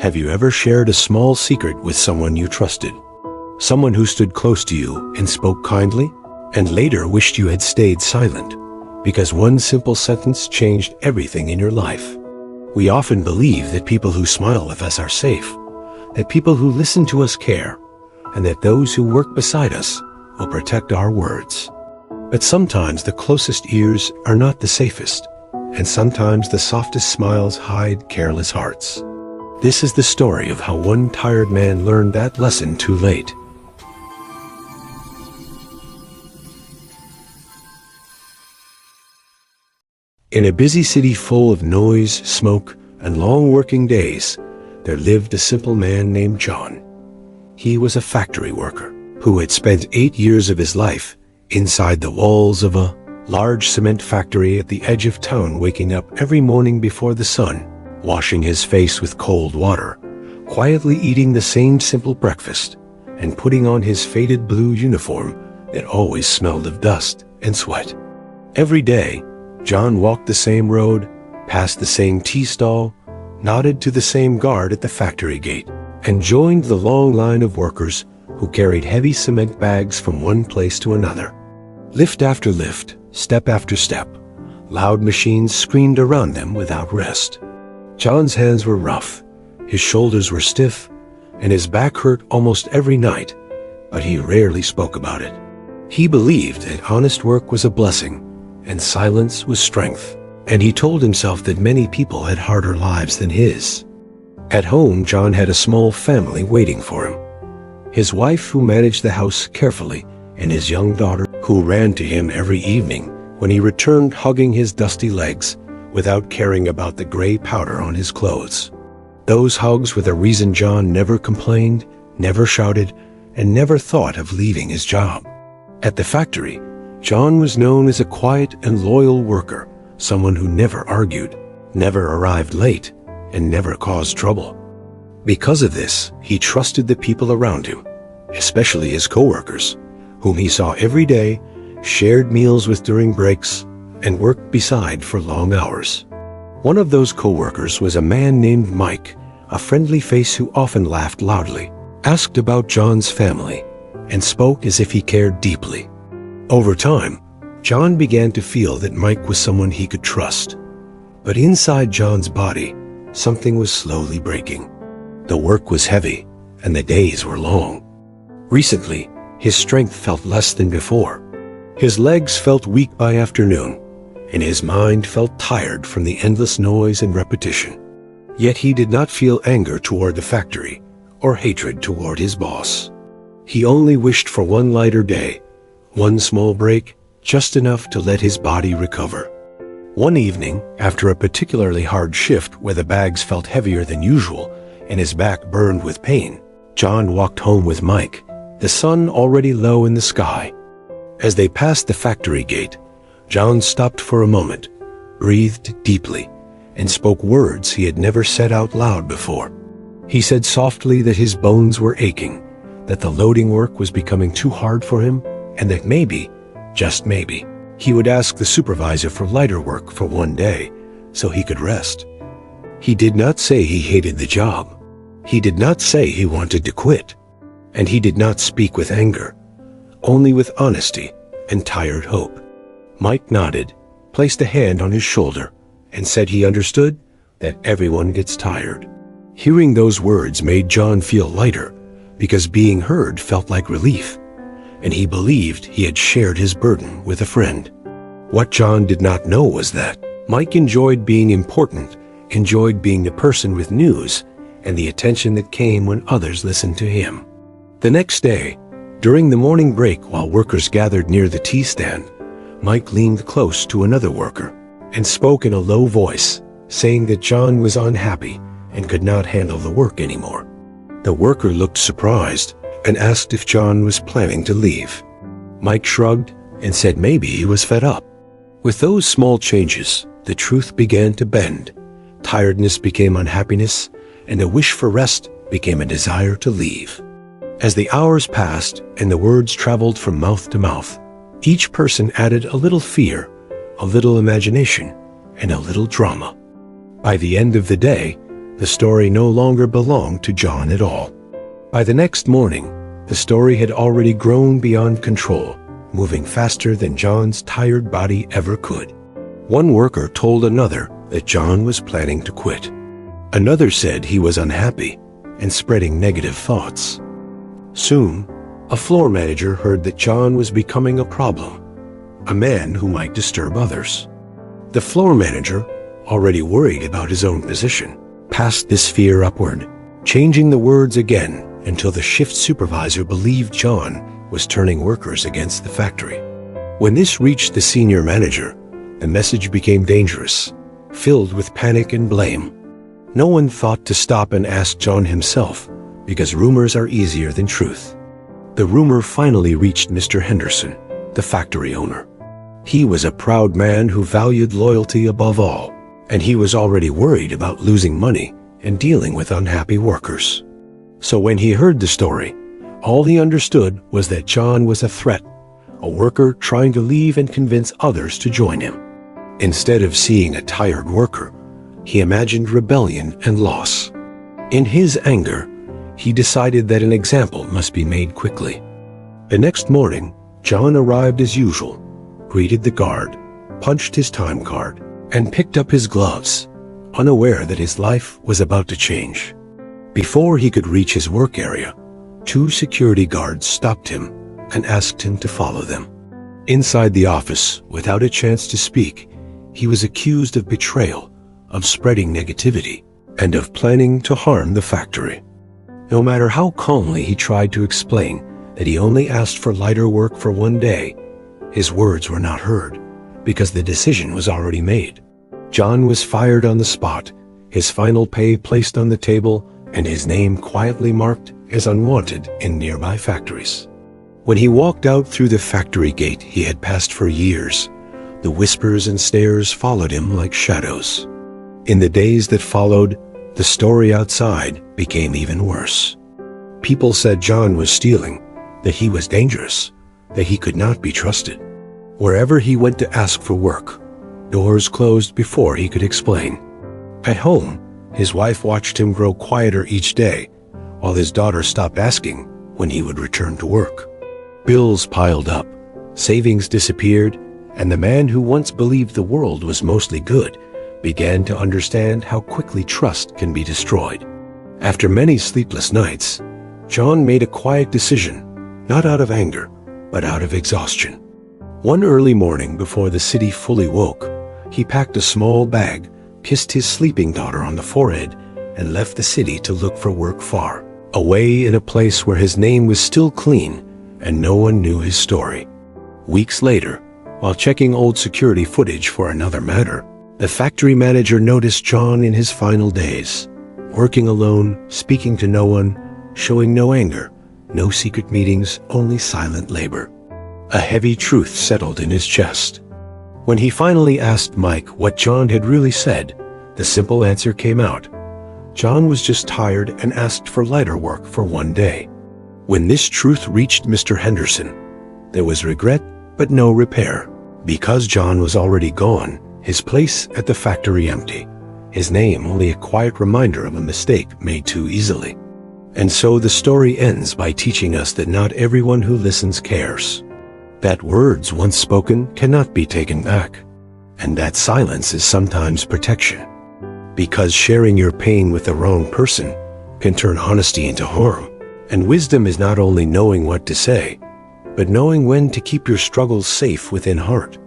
Have you ever shared a small secret with someone you trusted? Someone who stood close to you and spoke kindly, and later wished you had stayed silent, because one simple sentence changed everything in your life. We often believe that people who smile with us are safe, that people who listen to us care, and that those who work beside us will protect our words. But sometimes the closest ears are not the safest, and sometimes the softest smiles hide careless hearts. This is the story of how one tired man learned that lesson too late. In a busy city full of noise, smoke, and long working days, there lived a simple man named John. He was a factory worker who had spent 8 years of his life inside the walls of a large cement factory at the edge of town, waking up every morning before the sun, washing his face with cold water, quietly eating the same simple breakfast, and putting on his faded blue uniform that always smelled of dust and sweat. Every day, John walked the same road, passed the same tea stall, nodded to the same guard at the factory gate, and joined the long line of workers who carried heavy cement bags from one place to another. Lift after lift, step after step, loud machines screamed around them without rest. John's hands were rough, his shoulders were stiff, and his back hurt almost every night, but he rarely spoke about it. He believed that honest work was a blessing, and silence was strength, and he told himself that many people had harder lives than his. At home, John had a small family waiting for him. His wife, who managed the house carefully, and his young daughter, who ran to him every evening when he returned, hugging his dusty legs without caring about the gray powder on his clothes. Those hugs were the reason John never complained, never shouted, and never thought of leaving his job. At the factory, John was known as a quiet and loyal worker, someone who never argued, never arrived late, and never caused trouble. Because of this, he trusted the people around him, especially his coworkers, whom he saw every day, shared meals with during breaks, and worked beside for long hours. One of those coworkers was a man named Mike, a friendly face who often laughed loudly, asked about John's family, and spoke as if he cared deeply. Over time, John began to feel that Mike was someone he could trust. But inside John's body, something was slowly breaking. The work was heavy, and the days were long. Recently, his strength felt less than before. His legs felt weak by afternoon, and his mind felt tired from the endless noise and repetition. Yet he did not feel anger toward the factory or hatred toward his boss. He only wished for one lighter day, one small break, just enough to let his body recover. One evening, after a particularly hard shift where the bags felt heavier than usual and his back burned with pain, John walked home with Mike, the sun already low in the sky. As they passed the factory gate, John stopped for a moment, breathed deeply, and spoke words he had never said out loud before. He said softly that his bones were aching, that the loading work was becoming too hard for him, and that maybe, just maybe, he would ask the supervisor for lighter work for one day so he could rest. He did not say he hated the job. He did not say he wanted to quit. And he did not speak with anger, only with honesty and tired hope. Mike nodded, placed a hand on his shoulder, and said he understood that everyone gets tired. Hearing those words made John feel lighter, because being heard felt like relief, and he believed he had shared his burden with a friend. What John did not know was that Mike enjoyed being important, enjoyed being the person with news, and the attention that came when others listened to him. The next day, during the morning break while workers gathered near the tea stand, Mike leaned close to another worker and spoke in a low voice, saying that John was unhappy and could not handle the work anymore. The worker looked surprised and asked if John was planning to leave. Mike shrugged and said maybe he was fed up. With those small changes, the truth began to bend. Tiredness became unhappiness, and a wish for rest became a desire to leave. As the hours passed and the words traveled from mouth to mouth, each person added a little fear, a little imagination, and a little drama. By the end of the day, The story no longer belonged to John at all. By the next morning, the story had already grown beyond control, moving faster than John's tired body ever could. One worker told another that John was planning to quit. Another said he was unhappy and spreading negative thoughts. Soon, a floor manager heard that John was becoming a problem, a man who might disturb others. The floor manager, already worried about his own position, passed this fear upward, changing the words again until the shift supervisor believed John was turning workers against the factory. When this reached the senior manager, the message became dangerous, filled with panic and blame. No one thought to stop and ask John himself, because rumors are easier than truth. The rumor finally reached Mr. Henderson, the factory owner. He was a proud man who valued loyalty above all, and he was already worried about losing money and dealing with unhappy workers. So when he heard the story, all he understood was that John was a threat, a worker trying to leave and convince others to join him. Instead of seeing a tired worker, he imagined rebellion and loss. In his anger, he decided that an example must be made quickly. The next morning, John arrived as usual, greeted the guard, punched his time card, and picked up his gloves, unaware that his life was about to change. Before he could reach his work area, 2 security guards stopped him and asked him to follow them. Inside the office, without a chance to speak, he was accused of betrayal, of spreading negativity, and of planning to harm the factory. No matter how calmly he tried to explain that he only asked for lighter work for one day, his words were not heard, because the decision was already made. John was fired on the spot, his final pay placed on the table, and his name quietly marked as unwanted in nearby factories. When he walked out through the factory gate he had passed for years, the whispers and stares followed him like shadows. In the days that followed, the story outside became even worse. People said John was stealing, that he was dangerous, that he could not be trusted. Wherever he went to ask for work, doors closed before he could explain. At home, his wife watched him grow quieter each day, while his daughter stopped asking when he would return to work. Bills piled up, savings disappeared, and the man who once believed the world was mostly good began to understand how quickly trust can be destroyed. After many sleepless nights, John made a quiet decision, not out of anger, but out of exhaustion. One early morning before the city fully woke, he packed a small bag, kissed his sleeping daughter on the forehead, and left the city to look for work far away in a place where his name was still clean and no one knew his story. Weeks later, while checking old security footage for another matter, the factory manager noticed John in his final days, working alone, speaking to no one, showing no anger, no secret meetings, only silent labor. A heavy truth settled in his chest. When he finally asked Mike what John had really said, the simple answer came out. John was just tired and asked for lighter work for one day. When this truth reached Mr. Henderson, there was regret but no repair. Because John was already gone, his place at the factory empty, his name only a quiet reminder of a mistake made too easily. And so the story ends by teaching us that not everyone who listens cares, that words once spoken cannot be taken back, and that silence is sometimes protection. Because sharing your pain with the wrong person can turn honesty into harm, and wisdom is not only knowing what to say, but knowing when to keep your struggles safe within heart.